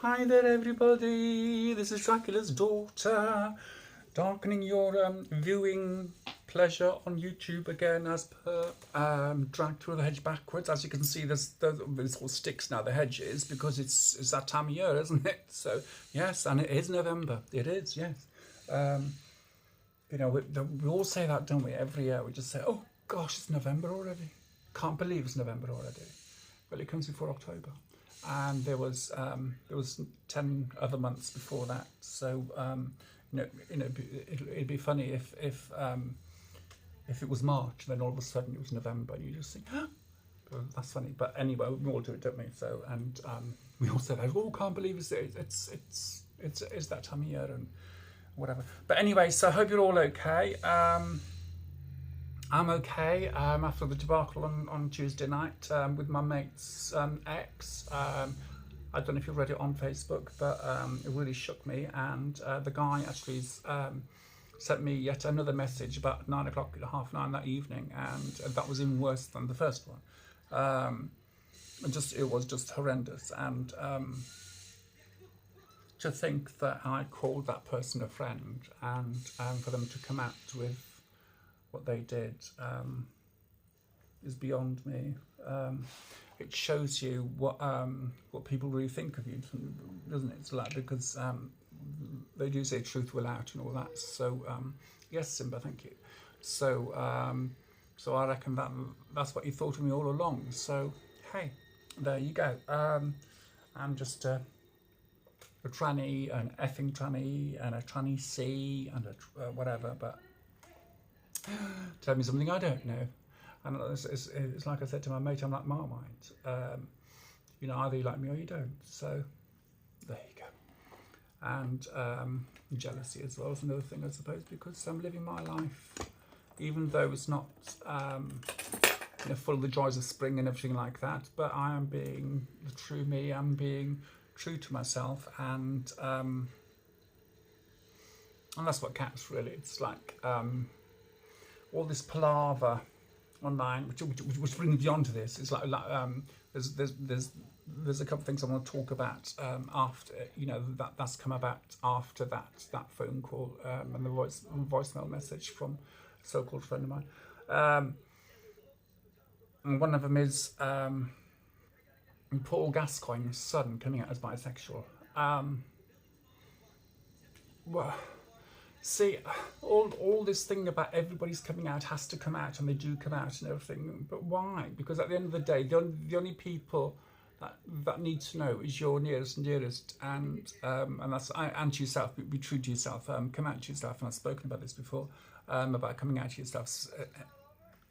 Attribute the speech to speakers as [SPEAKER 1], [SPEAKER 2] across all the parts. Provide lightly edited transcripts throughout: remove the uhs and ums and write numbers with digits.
[SPEAKER 1] Hi there everybody, this is Dracula's daughter, darkening your viewing pleasure on YouTube again as per drag through the hedge backwards. As you can see, there's all sticks now, the hedges, because it's that time of year, isn't it? So yes, and it is November, it is, yes. You know, we all say that, don't we, every year? We just say, oh gosh, it's November already. Can't believe it's November already. Well, it comes before October. And there was 10 other months before that, so it'd be funny if it was March, and then all of a sudden it was November, and you just think, oh, that's funny. But anyway, we all do it, don't we? So, and we all say, oh, can't believe it's that time of year and whatever. But anyway, so I hope you're all okay. I'm okay after the debacle on Tuesday night with my mate's ex. I don't know if you've read it on Facebook, but it really shook me. And the guy actually sent me yet another message about 9 o'clock, half 9 that evening, and that was even worse than the first one. It was just horrendous. And to think that I called that person a friend, and for them to come out with what they did is beyond me. It shows you what people really think of you, doesn't it? It's like, because they do say truth will out and all that. So yes, Simba, thank you. So so I reckon that's what you thought of me all along. So hey, there you go. I'm just a tranny, an effing tranny, and a tranny C, and a whatever, but tell me something I don't know. And it's like I said to my mate, I'm like Marmite. You know, either you like me or you don't. So there you go. And jealousy as well is another thing, I suppose, because I'm living my life, even though it's not full of the joys of spring and everything like that. But I am being the true me. I'm being true to myself, and that's what counts, really. It's like all this palaver online, which brings me on to this. It's like there's a couple of things I want to talk about after, that's come about after that phone call and the voicemail message from a so-called friend of mine. And one of them is Paul Gascoigne's son coming out as bisexual. Well, see, all this thing about everybody's coming out has to come out, and they do come out and everything. But why? Because at the end of the day, the only people that need to know is your nearest and dearest, and that's and to yourself. Be true to yourself. Come out to yourself, and I've spoken about this before about coming out to yourself,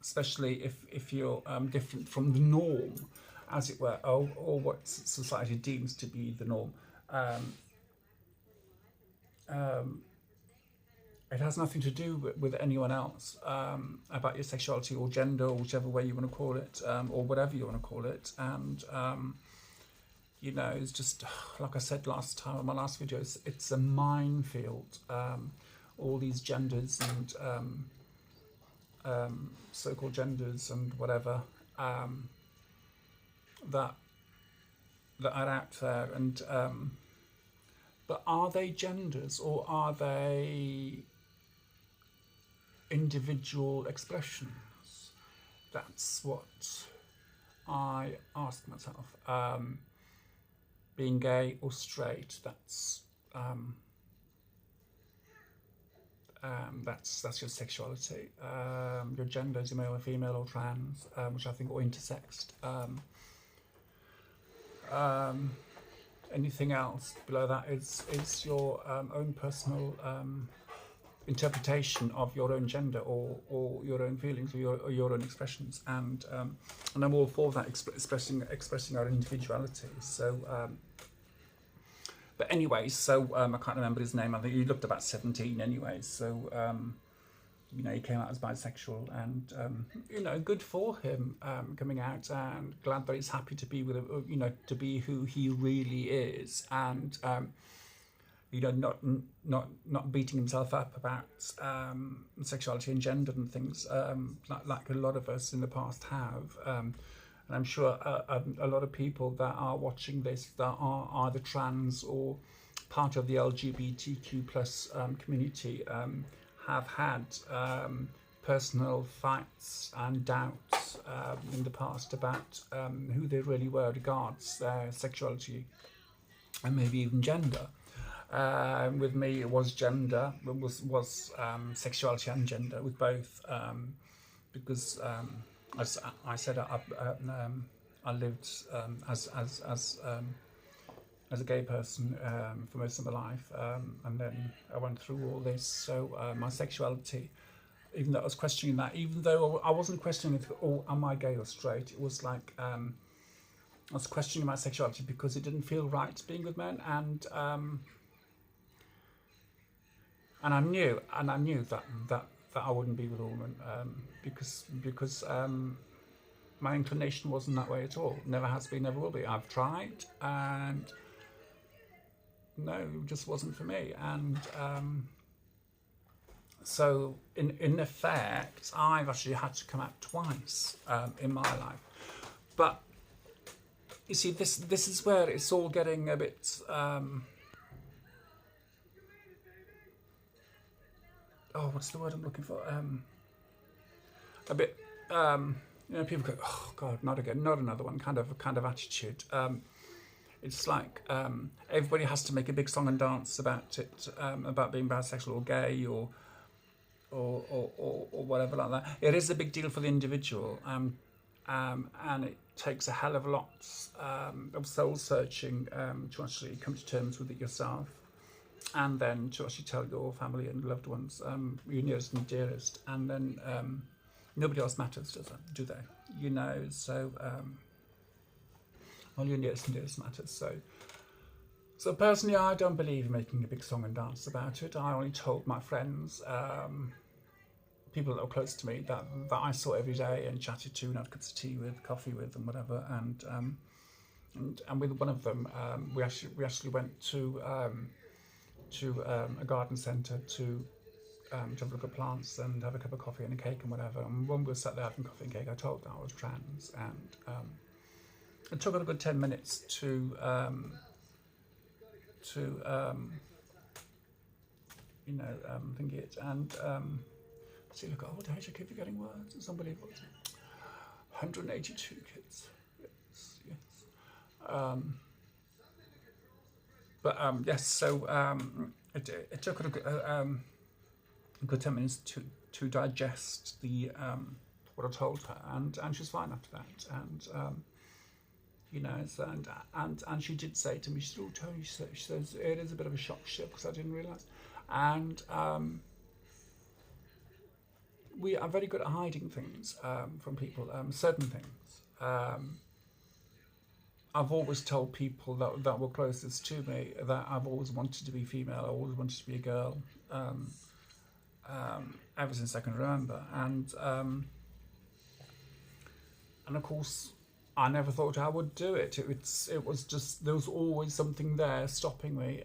[SPEAKER 1] especially if you're different from the norm, as it were, or what society deems to be the norm. It has nothing to do with anyone else, about your sexuality or gender, or whichever way you want to call it, or whatever you want to call it. And it's just like I said last time in my last video. It's a minefield. All these genders and so-called genders and whatever that are out there. And but are they genders, or are they individual expressions? That's what I ask myself. Being gay or straight, that's your sexuality. Your gender is male or female or trans, which I think, or intersexed. Anything else below that is your own personal interpretation of your own gender, or your own feelings, or your own expressions. And I'm all for that, expressing our individuality. So but anyway, so I can't remember his name. I think he looked about 17 anyway. So he came out as bisexual, and good for him, coming out, and glad that he's happy to be with to be who he really is, and not beating himself up about sexuality and gender and things like a lot of us in the past have. And I'm sure a lot of people that are watching this that are either trans or part of the LGBTQ plus community have had personal fights and doubts in the past about who they really were regards their sexuality and maybe even gender. With me, it was gender, it was sexuality and gender, with both, because as I said, I lived as a gay person for most of my life, and then I went through all this. So my sexuality, even though I was questioning that, even though I wasn't questioning it, oh, am I gay or straight? It was like I was questioning my sexuality because it didn't feel right being with men, and I knew that I wouldn't be with a woman because my inclination wasn't that way at all. Never has been, never will be. I've tried, and no, it just wasn't for me. And so in effect, I've actually had to come out twice in my life. But you see, this is where it's all getting a bit what's the word I'm looking for? A bit people go, oh God, not again, not another one, kind of attitude. It's like everybody has to make a big song and dance about it, about being bisexual or gay or whatever like that. It is a big deal for the individual, and it takes a hell of a lot of soul searching to actually come to terms with it yourself, and then to actually tell your family and loved ones, your nearest and dearest, and then nobody else matters, do they? So all your nearest and dearest matters. So personally, I don't believe in making a big song and dance about it. I only told my friends, people that were close to me, that I saw every day and chatted to and had cups of tea with, coffee with, and whatever. And with one of them, we actually went to a garden centre to have a look at plants and have a cup of coffee and a cake and whatever. And when we were sat there having coffee and cake, I told them I was trans, and it took a good 10 minutes to think it, and see, look at old age, I keep forgetting words. It's unbelievable. 182 kids. Yes. Yes. So it took a good 10 minutes to digest the what I told her, and she was fine after that, and she did say to me, she said, "Oh, Tony," she says, "it is a bit of a shock shift because I didn't realise," and we are very good at hiding things from people, certain things. I've always told people that were closest to me that I've always wanted to be female, I always wanted to be a girl, ever since I can remember, and of course I never thought I would do it. It was just, there was always something there stopping me,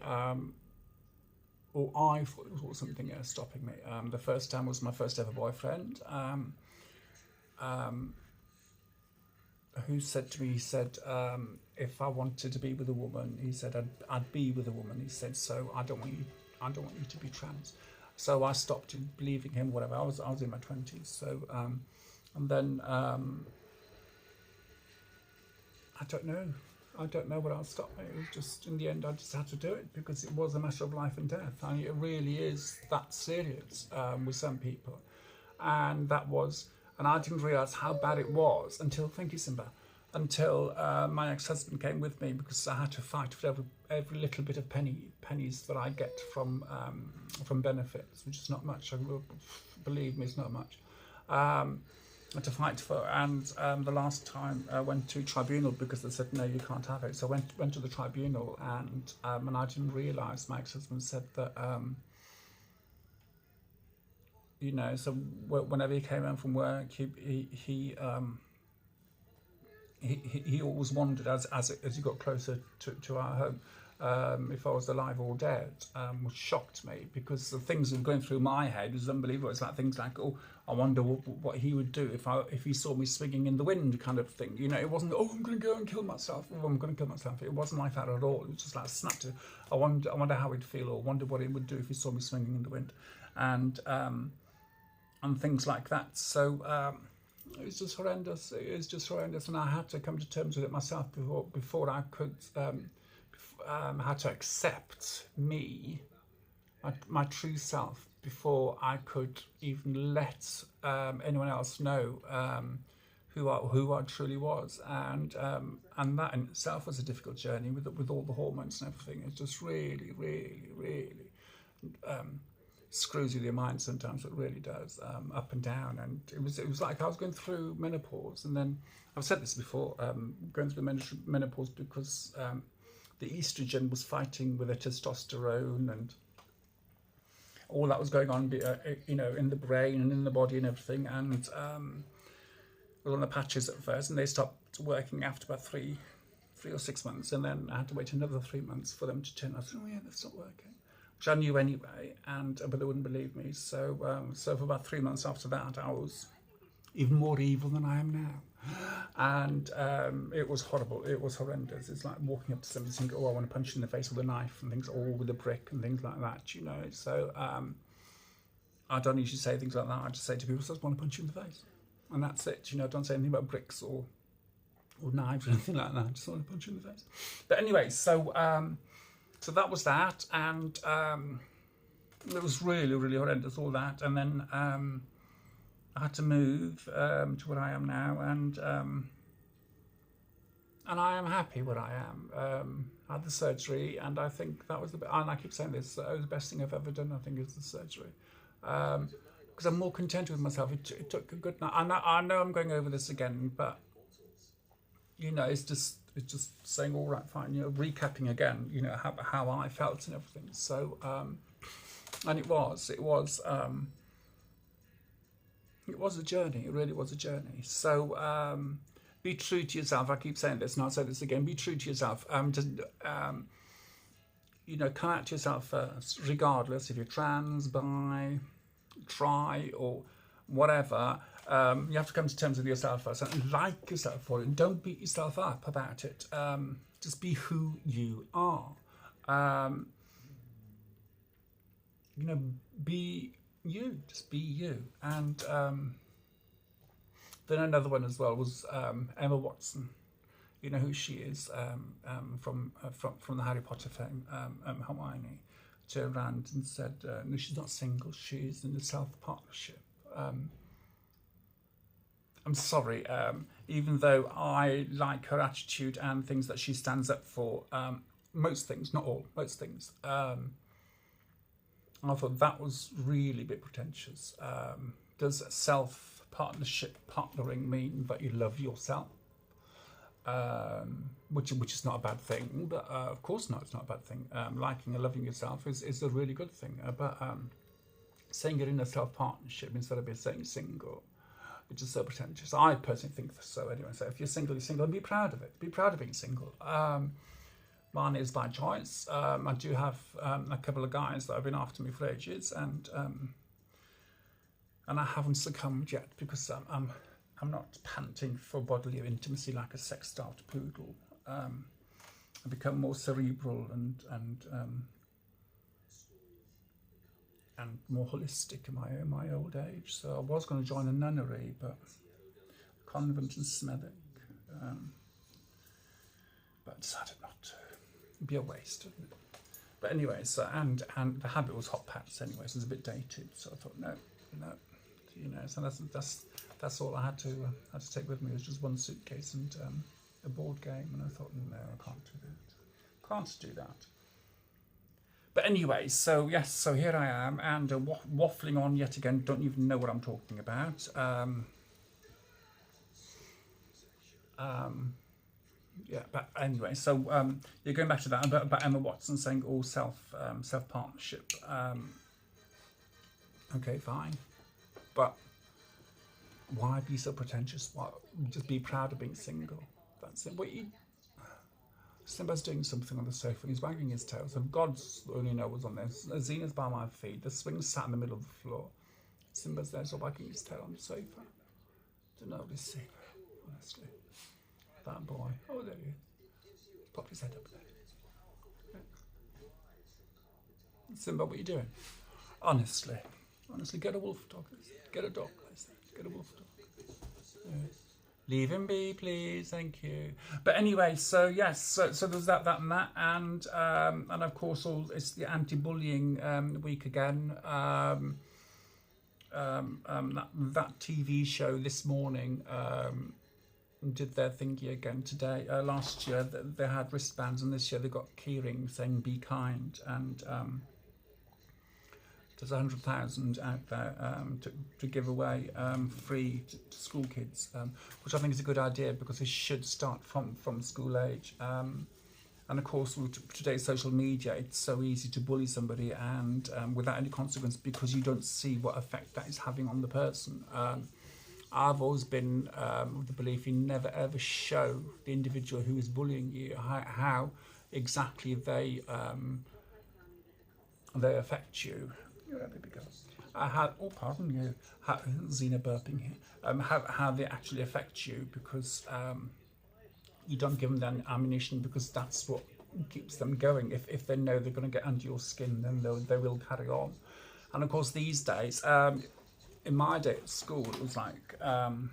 [SPEAKER 1] or I thought there was something there stopping me. The first time was my first ever boyfriend, who said to me, he said, if I wanted to be with a woman, he said I'd be with a woman. He said, so I don't want you to be trans. So I stopped believing him. Whatever. I was in my 20s. So and then I don't know what else stopped me. It was just, in the end, I just had to do it because it was a matter of life and death. I mean, it really is that serious with some people, and I didn't realise how bad it was until, thank you, Simba, until my ex-husband came with me, because I had to fight for every little bit of pennies that I get from benefits, which is not much. Believe me, it's not much. To fight for, and the last time I went to tribunal because they said no, you can't have it. So I went to the tribunal, and I didn't realise my ex-husband said that so whenever he came home from work, he always wondered as he got closer to our home, if I was alive or dead, which shocked me, because the things that were going through my head was unbelievable. It's like things like, oh, I wonder what he would do if he saw me swinging in the wind, kind of thing. You know, it wasn't, oh, I'm going to go and kill myself. Oh, I'm going to kill myself. It wasn't like that at all. It was just like snapped it. I wonder how he'd feel, or wonder what he would do if he saw me swinging in the wind, and things like that. So it was just horrendous. It was just horrendous, and I had to come to terms with it myself before I could. Had to accept me, my true self, before I could even let anyone else know who I truly was, and that in itself was a difficult journey with all the hormones and everything. It just really, really, really screws with your mind sometimes. It really does, up and down. And it was like I was going through menopause, and then I've said this before, going through menopause because the estrogen was fighting with the testosterone, and all that was going on, in the brain and in the body and everything. And was on the patches at first, and they stopped working after about three or 6 months, and then I had to wait another 3 months for them to turn. I said, oh yeah, they've stopped working, which I knew anyway, but they wouldn't believe me. So for about 3 months after that, I was even more evil than I am now. And it was horrible. It was horrendous. It's like walking up to somebody saying, oh, I want to punch you in the face with a knife, and things, all with a brick and things like that, you know. So I don't usually say things like that. I just say to people, I just want to punch you in the face, and that's it, you know. I don't say anything about bricks or knives or anything like that. I just want to punch you in the face. But anyway, so that was that, and it was really, really horrendous, all that. And then I had to move to where I am now, and I am happy where I am. I had the surgery, and I think that was and I keep saying this, that was the best thing I've ever done, I think, is the surgery. Because I'm more content with myself. It took a good night. I know I'm going over this again, but, you know, it's just saying, all right, fine, you know, recapping again, you know, how I felt and everything. So, and it was a journey. It really was a journey. So be true to yourself. I keep saying this, and I'll say this again. Be true to yourself. You know, come out to yourself first, regardless if you're trans, bi, tri, or whatever. You have to come to terms with yourself first and like yourself for it. Don't beat yourself up about it. Just be who you are. You know, be you. Just be you. And then another one as well was Emma Watson. You know who she is, from the Harry Potter fame. Hermione turned around and said, no, she's not single, she's in a self-partnership. I'm sorry, even though I like her attitude and things that she stands up for, most things, not all, most things, I thought that was really a bit pretentious. Does partnering mean that you love yourself? Which is not a bad thing, but of course not, it's not a bad thing. Liking and loving yourself is a really good thing, but saying you're in a self-partnership instead of saying single, which is so pretentious. I personally think so anyway. So if you're single, you're single, and be proud of it. Be proud of being single. Mine is by choice. I do have a couple of guys that have been after me for ages, and I haven't succumbed yet, because I'm not panting for bodily intimacy like a sex-starved poodle. I've become more cerebral and more holistic in my old age. So I was going to join a nunnery, but convent in Smethwick, but I decided not to. It'd be a waste, wouldn't it? But anyway, so and the habit was hot pants anyway, so it's a bit dated. So I thought, no, you know. So that's all I had to take with me, was just one suitcase and a board game. And I thought, no, I can't do that. Can't do that. But anyway, so yes, so here I am, and waffling on yet again. Don't even know what I'm talking about. Yeah, but anyway, so you're going back to that about Emma Watson saying all self-partnership. Okay, fine, but why be so pretentious? Why, just be proud of being single. That's it. Simba's doing something on the sofa and he's wagging his tail. So God's only knows what's on there. Zena's by my feet. The swing's sat in the middle of the floor. Simba's there, so wagging his tail on the sofa. Don't know this Simba, honestly. That boy. Oh, there he is. Popped his head up there. Yeah. Simba, what are you doing? Honestly, get a wolf dog. Get a dog. Get a wolf dog. Yeah. Leave him be, please. Thank you. But anyway, so yes, so there's that and that, and of course, it's the anti-bullying week again. That TV show this morning did their thingy again today. Last year they had wristbands, and this year they got keyring saying "Be kind," and there's 100,000 out there to give away free to school kids, which I think is a good idea because it should start from school age. And of course, with today's social media, it's so easy to bully somebody and without any consequence because you don't see what effect that is having on the person. I've always been of the belief you never ever show the individual who is bullying you how exactly they affect you. Yeah, there we go. Pardon you. Xena burping here. How they actually affect you because you don't give them that ammunition because that's what keeps them going. If they know they're going to get under your skin, then they will carry on. And of course, these days, in my day at school, it was like I'm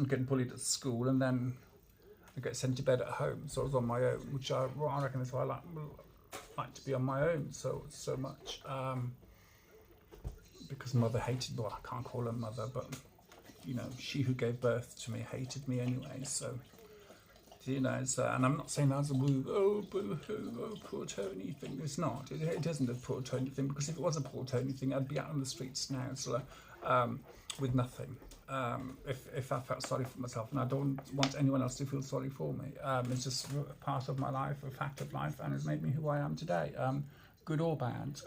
[SPEAKER 1] getting bullied at school, and then I get sent to bed at home. So I was on my own, which I reckon is why I like to be on my own so much. Because mother hated, well, I can't call her mother, but you know, she who gave birth to me hated me anyway. So you know, and I'm not saying that's a boo hoo, oh poor Tony thing. It's not. It isn't a poor Tony thing, because if it was a poor Tony thing, I'd be out on the streets now, so with nothing. If I felt sorry for myself, and I don't want anyone else to feel sorry for me. It's just a part of my life, a fact of life, and it's made me who I am today. Good or bad.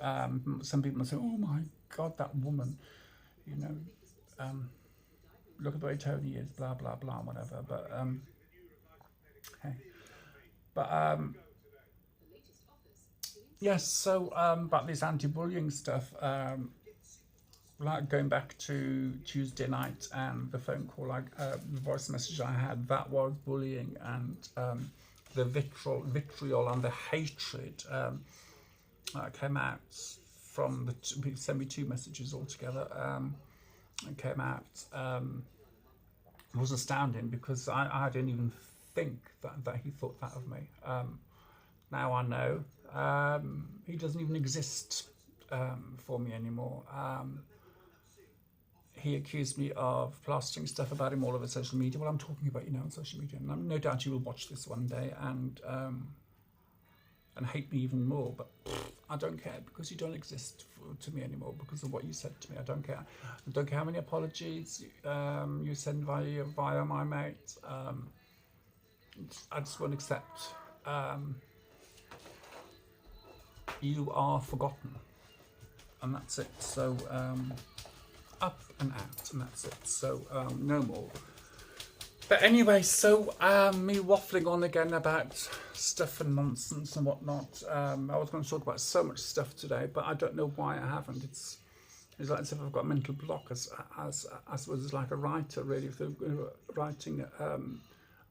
[SPEAKER 1] Some people say, "Oh my God, that woman," you know. Look at the way Tony is, blah blah blah, whatever. But hey, but yes. So about this anti-bullying stuff. Like going back to Tuesday night and the phone call, the voice message I had, that was bullying, and the vitriol and the hatred came out from the sent me 2 messages altogether. It came out. It was astounding because I didn't even think that he thought that of me. Now I know he doesn't even exist for me anymore. He accused me of plastering stuff about him all over social media. Well, I'm talking about, you know, on social media, and no doubt you will watch this one day and hate me even more. But I don't care, because you don't exist to me anymore because of what you said to me. I don't care. I don't care how many apologies you send via my mate. I just won't accept. You are forgotten, and that's it. So up and out, and that's it. So no more. But anyway, so me waffling on again about stuff and nonsense and whatnot. I was going to talk about so much stuff today, but I don't know why I haven't. It's like as if I've got a mental block as was like a writer, really. If they're writing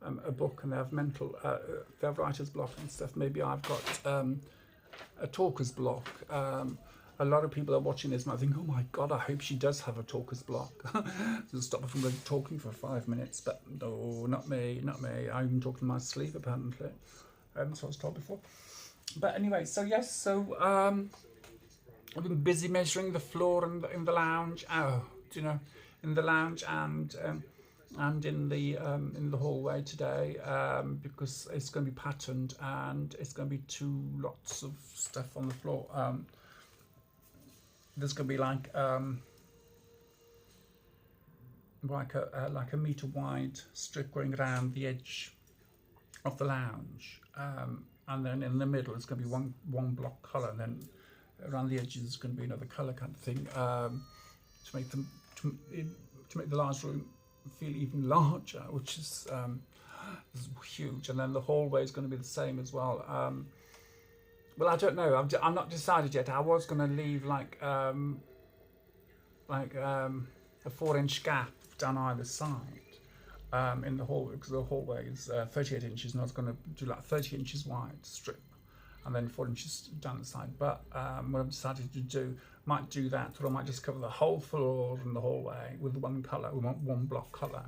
[SPEAKER 1] a book and they have they have writer's block and stuff, maybe I've got a talker's block. A lot of people are watching this and I think, oh my God, I hope she does have a talker's block. To stop her from talking for 5 minutes. But no, not me. I even talk in my sleep, apparently. So I was told before. But anyway, so yes, so I've been busy measuring the floor in the lounge. Oh, do you know, in the lounge and in the hallway today, because it's going to be patterned and it's going to be 2 lots of stuff on the floor. There's going to be like a metre wide strip going around the edge of the lounge, and then in the middle it's going to be one block colour, and then around the edges is going to be another colour kind of thing, to make the large room feel even larger, which is It's huge, and then the hallway is going to be the same as well. Well, I don't know. I'm not decided yet. I was going to leave like a 4-inch gap down either side in the hallway, because the hallway is 38 inches, and I was going to do like 30 inches wide strip, and then 4 inches down the side. But what I've decided to do, might do that, or I might just cover the whole floor in the hallway with one colour, one block colour,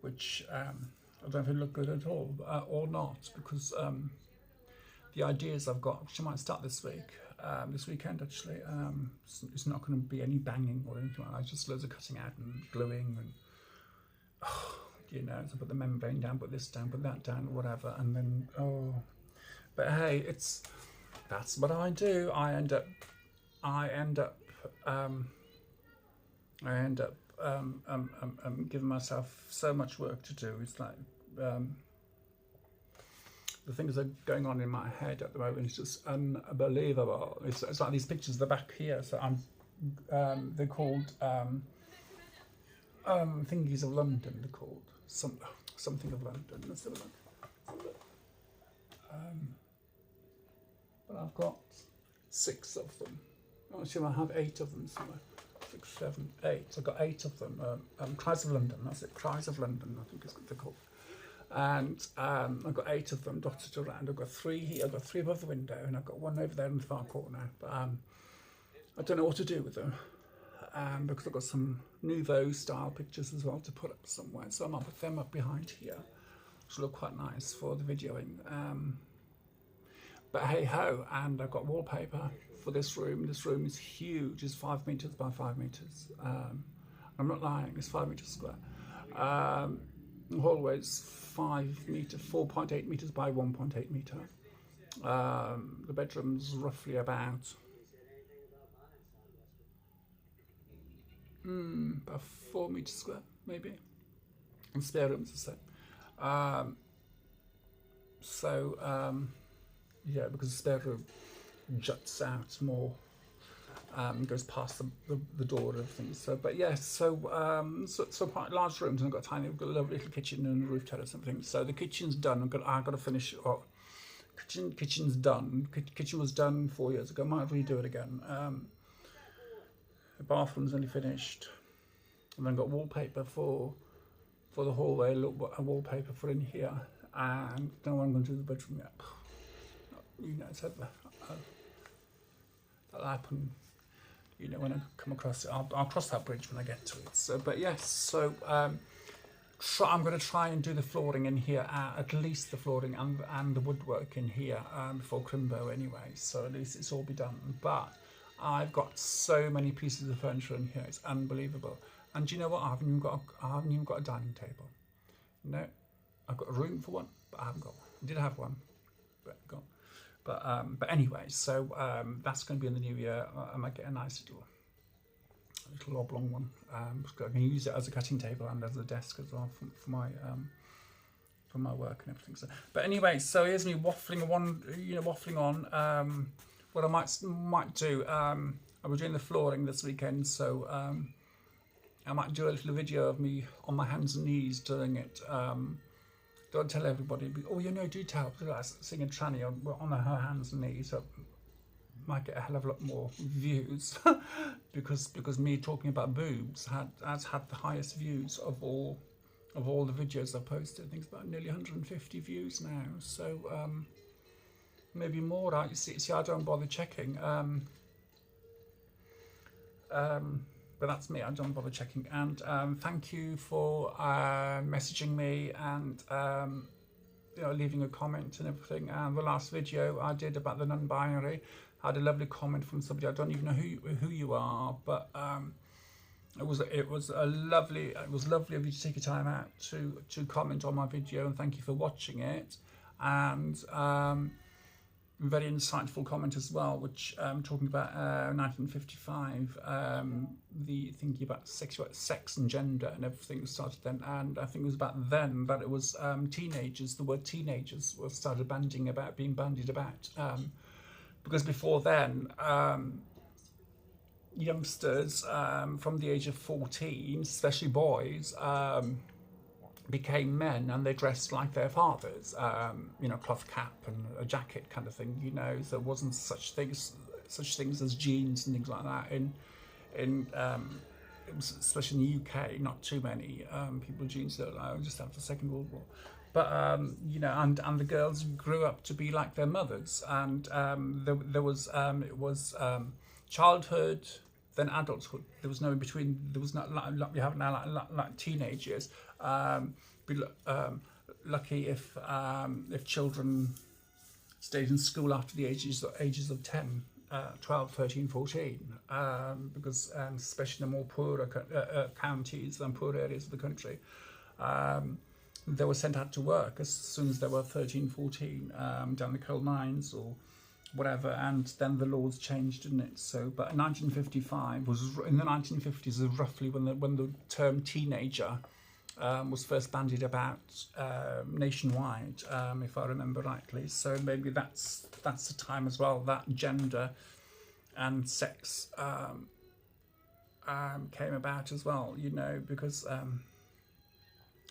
[SPEAKER 1] which I don't know if it look good at all or not, because the ideas I've got, which I might start this weekend actually. It's not going to be any banging or anything like that. Just loads of cutting out and gluing and you know, so put the membrane down, put this down, put that down, whatever, and then but hey, that's what I do. I end up giving myself so much work to do. It's like the things that are going on in my head at the moment is just unbelievable. It's like these pictures at the back here. So they're called thingies of London. They're called something of London. Let's have a look. But I've got 6 of them. Actually, I have 8 of them somewhere. 6, 7, 8. I've got 8 of them. Cries of London. That's it. Cries of London, I think is what they're called. And I've got 8 of them dotted around. I've got 3 here. I've got 3 above the window, and I've got 1 over there in the far corner. But I don't know what to do with them. Because I've got some Nouveau style pictures as well to put up somewhere, so I might put them up behind here, which will look quite nice for the videoing. But hey ho, and I've got wallpaper for this room. This room is huge. It's 5 meters by 5 meters. I'm not lying. It's 5 meters square. The hallway's 4.8 meters by 1.8 meter. The bedroom's roughly about 4 meters square, maybe, and spare rooms the same. Yeah, because the spare room juts out more, goes past the door and everything. So, but yes, so quite large rooms, and I've got we've got a lovely little kitchen and a roof terrace and everything. So the kitchen's done. I've got to finish. Kitchen's done. Kitchen was done 4 years ago. Might redo it again. The bathroom's only finished, and then got wallpaper for the hallway, a wallpaper for in here, and don't know what I'm going to do with the bedroom yet. You know, so that'll happen. You know, when I come across it, I'll cross that bridge when I get to it. So, but yes, so I'm going to try and do the flooring in here, at least the flooring and the woodwork in here before Crimbo anyway. So at least it's all be done. But I've got so many pieces of furniture in here; it's unbelievable. And do you know what? I haven't even got a dining table. No, I've got a room for one, but I haven't got one. I did have one, but gone. But anyway, so that's going to be in the new year. I might get a nice little oblong one. I can use it as a cutting table and as a desk as well for my work and everything. So, but anyway, so here's me waffling on. What I might do, I was doing the flooring this weekend, so I might do a little video of me on my hands and knees doing it. Don't tell everybody, but, oh, you know, do tell. Singing tranny on her hands and knees, so might get a hell of a lot more views because me talking about boobs has had the highest views of all the videos I've posted. I think it's about nearly 150 views now. So maybe more. You see, I don't bother checking. But that's me, I don't bother checking. And thank you for messaging me and you know, leaving a comment and everything. And the last video I did about the non-binary, I had a lovely comment from somebody. I don't even know who you are, but it was lovely of you to take your time out to comment on my video, and thank you for watching it. And very insightful comment as well, which talking about 1955, the thinking about sex and gender and everything started then, and I think it was about then that it was teenagers. The word teenagers was started being bandied about, because before then youngsters from the age of 14, especially boys, became men, and they dressed like their fathers, you know, cloth cap and a jacket kind of thing, you know. So there wasn't such things as jeans and things like that in it was, especially in the UK, not too many people with jeans, just after the Second World War. But you know, and the girls grew up to be like their mothers, and there was it was childhood, then adulthood. There was no in between. There was not like we have now, like teenage years. Be lucky if children stayed in school after the ages of 10, 12, 13, 14, because especially in the more poorer counties and poor areas of the country, they were sent out to work as soon as they were 13, 14, down the coal mines or whatever, and then the laws changed, didn't it? So, but in 1955 was in the 1950s is roughly when the term teenager was first bandied about nationwide, if I remember rightly. So maybe that's the time as well that gender and sex came about as well, you know, because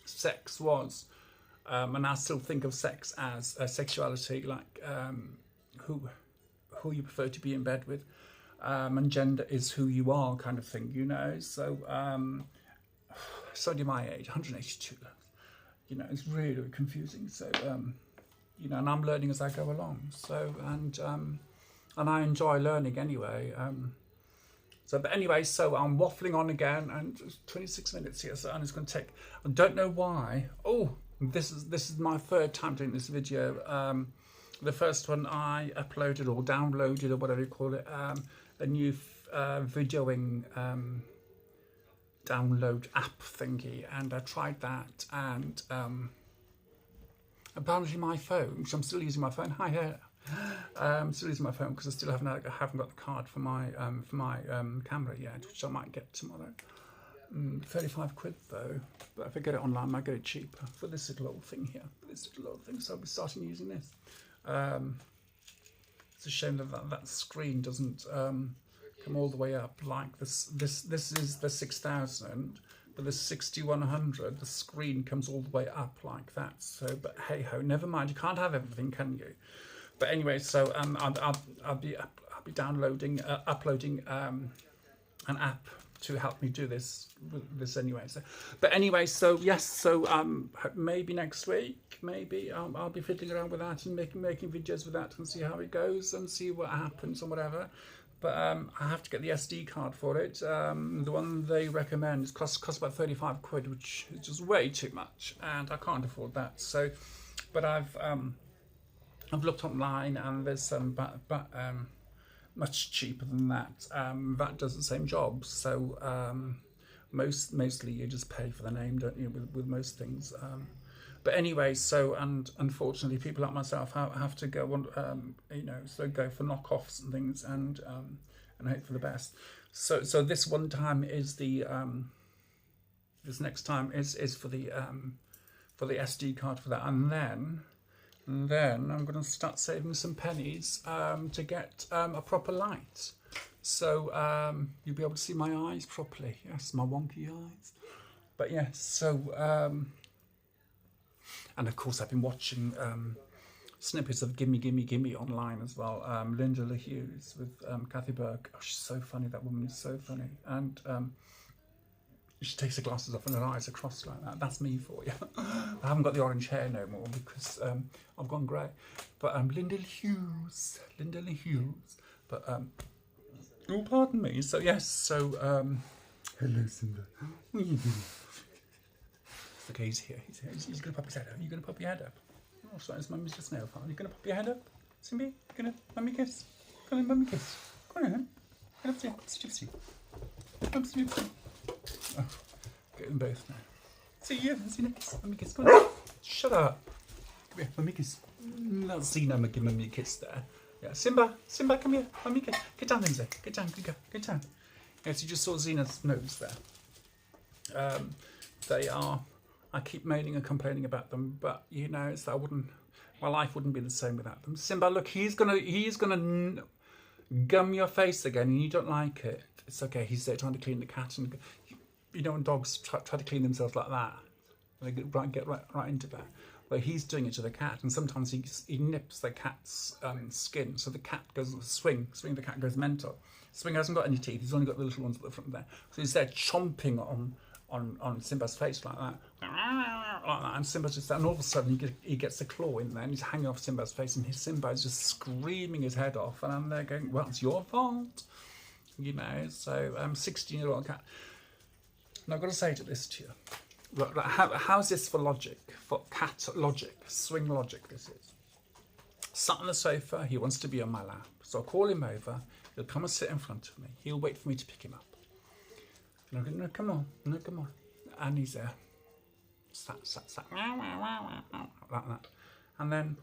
[SPEAKER 1] sex was, and I still think of sex as sexuality, like who you prefer to be in bed with, and gender is who you are, kind of thing, you know. So so my age, 182, you know, it's really confusing. So you know, and I'm learning as I go along. So and I enjoy learning anyway. So, but anyway, so I'm waffling on again, and 26 minutes here, so and it's going to take. I don't know why. Oh, this is my third time doing this video. The first one I uploaded or downloaded or whatever you call it, a new videoing download app thingy, and I tried that, and apparently my phone, which I'm still using my phone. Hi, here. I'm still using my phone because I still haven't got the card for my camera yet, which I might get tomorrow. 35 quid though, but if I get it online, I might get it cheaper for this little old thing here. So I'll be starting using this. It's a shame that screen doesn't come all the way up like this. This is the 6000, but the 6100, the screen comes all the way up like that. So, but hey ho, never mind. You can't have everything, can you? But anyway, so I'll be downloading, uploading an app to help me do this anyway. So, but anyway, so yes, so maybe next week, maybe I'll be fiddling around with that and making videos with that and see how it goes and see what happens and whatever. But I have to get the SD card for it. The one they recommend costs about 35 quid, which is just way too much, and I can't afford that. So, but I've looked online, and there's some but much cheaper than that. That does the same job. So mostly you just pay for the name, don't you? With most things. But anyway, so and unfortunately, people like myself have to go on, you know, so go for knockoffs and things, and hope for the best. So this one time is the this next time is for the SD card for that, and then I'm going to start saving some pennies to get a proper light. So you'll be able to see my eyes properly. Yes, my wonky eyes. But yes, so and of course I've been watching snippets of Gimme Gimme Gimme online as well. Linda Hughes with Kathy Burke. Oh, she's so funny. That woman is so funny. And she takes her glasses off and her eyes are crossed like that. That's me for you. I haven't got the orange hair no more because I've gone grey. But Linda Hughes. But oh, pardon me. So yes. So hello, Simba. What are you doing? Okay, he's here. He's going to pop his head up. Are you going to pop your head up? Oh, sorry, it's Mummy's just nail file. Are you going to pop your head up, Simba? You going to Mummy kiss? Go on, Mummy kiss. Go on, then. Get up there. Gypsy. Oh, get them both now. See you. See you next. Mummy kiss. Go on. Shut up. Come here. Mummy kiss. Not see no give Mummy a kiss there. Yeah, Simba, come here. Mummy kiss. Get down, Lindsay. Get down. Good girl. Get down. Yes, you just saw Zena's nose there. They are. I keep moaning and complaining about them, but you know, it's that my life wouldn't be the same without them. Simba, look, he's gonna gum your face again, and you don't like it. It's okay. He's there trying to clean the cat, and you know when dogs try to clean themselves like that. And they get right into that. But he's doing it to the cat, and sometimes he nips the cat's skin, so the cat goes swing. The cat goes mental. Swing hasn't got any teeth; he's only got the little ones at the front there. So he's there chomping on Simba's face like that, and Simba's just there, and all of a sudden he gets a claw in there, and he's hanging off Simba's face, and Simba is just screaming his head off, and I'm there going, "Well, it's your fault," you know. So 16-year-old cat. Now I've got to say this to you. Look, how's this for logic? For cat logic, swing logic this is. Sat on the sofa, he wants to be on my lap. So I'll call him over, he'll come and sit in front of me. He'll wait for me to pick him up. And I'll go, no, come on. And he's there. Sat. Like that. And then,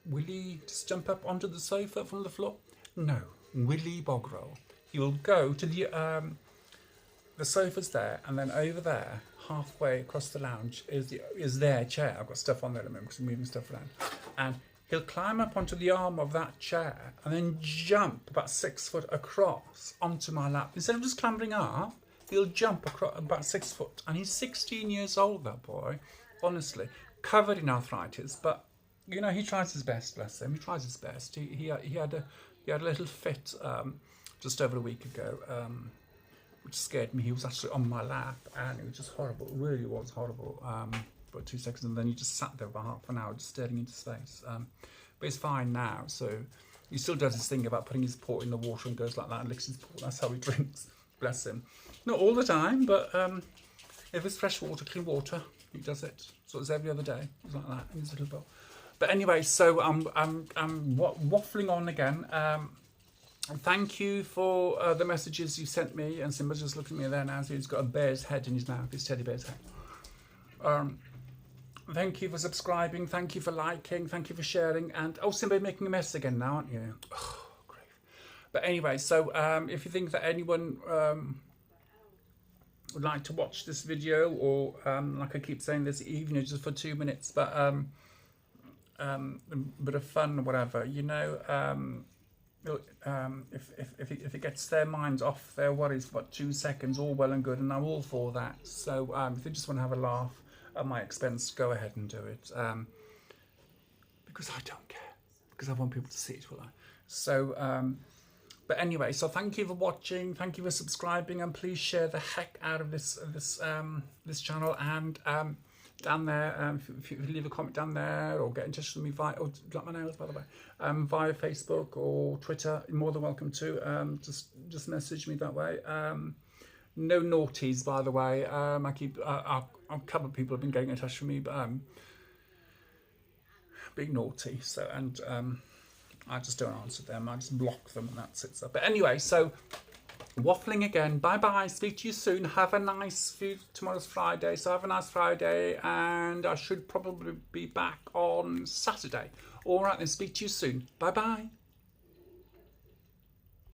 [SPEAKER 1] will he just jump up onto the sofa from the floor? No. Will he bog roll? He'll go to the sofa's there, and then over there, halfway across the lounge, is their chair. I've got stuff on there at the moment because I'm moving stuff around. And he'll climb up onto the arm of that chair and then jump about 6 foot across onto my lap. Instead of just clambering up, he'll jump across about 6 foot. And he's 16 years old, that boy, honestly, covered in arthritis. But, you know, he tries his best, bless him. He tries his best. He had a little fit just over a week ago, which scared me. He was actually on my lap, and it was just horrible. It really was horrible. For 2 seconds, and then he just sat there for half an hour just staring into space. But he's fine now. So he still does his thing about putting his paw in the water and goes like that and licks his paw. That's how he drinks. Bless him. Not all the time, but if it's fresh water, clean water, he does it. So it's every other day. He's like that in his little bowl. But anyway, so I'm waffling on again. Thank you for the messages you sent me, and Simba's just looking at me there now, so he's got a bear's head in his mouth, his teddy bear's head. Thank you for subscribing, thank you for liking, thank you for sharing, and Simba, making a mess again now, aren't you? Oh, great. But anyway, so if you think that anyone would like to watch this video, or like I keep saying this, even just for 2 minutes, but a bit of fun or whatever, you know, if it gets their minds off their worries for 2 seconds, all well and good, and I'm all for that. So if they just want to have a laugh at my expense, go ahead and do it. Because I don't care. Because I want people to see it, will I? So, but anyway, so thank you for watching. Thank you for subscribing, and please share the heck out of this channel. And down there, if you leave a comment down there, or get in touch with me via, or like my nails, by the way, via Facebook or Twitter, you're more than welcome to. Just message me that way. No naughties, by the way. A couple of people have been getting in touch with me, but being naughty. So, and I just don't answer them. I just block them, and that's it. So, but anyway, so waffling again. Bye bye. Speak to you soon. Have a nice few. Tomorrow's Friday, so have a nice Friday, and I should probably be back on Saturday. All right then. Speak to you soon. Bye bye.